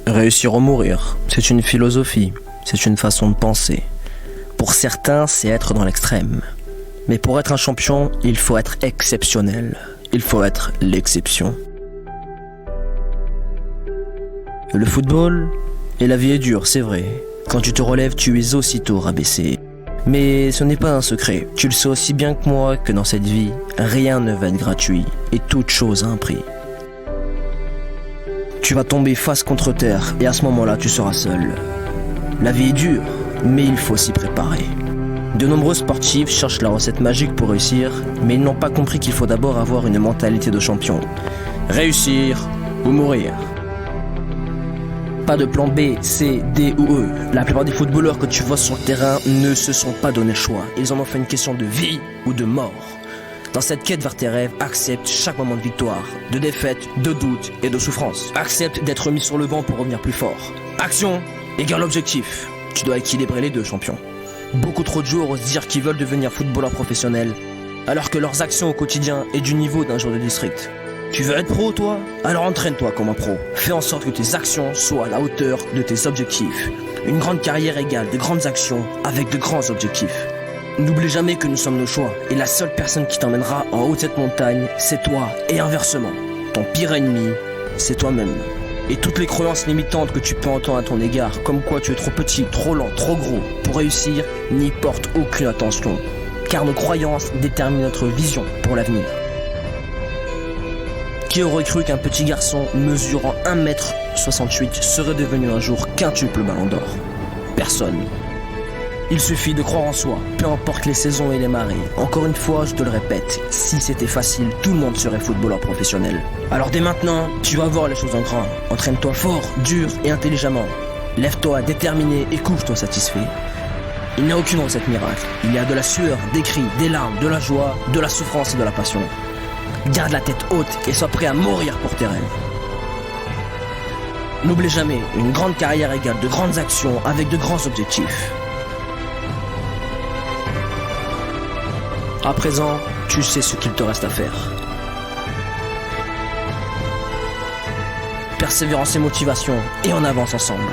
Réussir ou mourir, c'est une philosophie, c'est une façon de penser. Pour certains, c'est être dans l'extrême. Mais pour être un champion, il faut être exceptionnel. Il faut être l'exception. Le football et la vie est dure, c'est vrai. Quand tu te relèves, tu es aussitôt rabaissé. Mais ce n'est pas un secret. Tu le sais aussi bien que moi que dans cette vie, rien ne va être gratuit et toute chose a un prix. Tu vas tomber face contre terre et à ce moment-là, tu seras seul. La vie est dure, mais il faut s'y préparer. De nombreux sportifs cherchent la recette magique pour réussir, mais ils n'ont pas compris qu'il faut d'abord avoir une mentalité de champion. Réussir ou mourir. Pas de plan B, C, D ou E. La plupart des footballeurs que tu vois sur le terrain ne se sont pas donné le choix. Ils en ont fait une question de vie ou de mort. Dans cette quête vers tes rêves, accepte chaque moment de victoire, de défaite, de doute et de souffrance. Accepte d'être mis sur le banc pour revenir plus fort. Action égale objectif. Tu dois équilibrer les deux, champion. Beaucoup trop de joueurs osent dire qu'ils veulent devenir footballeurs professionnels, alors que leurs actions au quotidien est du niveau d'un joueur de district. Tu veux être pro, toi? Alors entraîne-toi comme un pro. Fais en sorte que tes actions soient à la hauteur de tes objectifs. Une grande carrière égale de grandes actions avec de grands objectifs. N'oublie jamais que nous sommes nos choix, et la seule personne qui t'emmènera en haut de cette montagne, c'est toi, et inversement. Ton pire ennemi, c'est toi-même. Et toutes les croyances limitantes que tu peux entendre à ton égard, comme quoi tu es trop petit, trop lent, trop gros, pour réussir, n'y portent aucune attention. Car nos croyances déterminent notre vision pour l'avenir. Qui aurait cru qu'un petit garçon mesurant 1m68 serait devenu un jour quintuple ballon d'or? Personne. Il suffit de croire en soi, peu importe les saisons et les marées. Encore une fois, je te le répète, si c'était facile, tout le monde serait footballeur professionnel. Alors dès maintenant, tu vas voir les choses en grand. Entraîne-toi fort, dur et intelligemment. Lève-toi déterminé et couche-toi satisfait. Il n'y a aucune recette miracle. Il y a de la sueur, des cris, des larmes, de la joie, de la souffrance et de la passion. Garde la tête haute et sois prêt à mourir pour tes rêves. N'oublie jamais, une grande carrière égale de grandes actions avec de grands objectifs. À présent, tu sais ce qu'il te reste à faire. Persévérance et motivation, et on avance ensemble.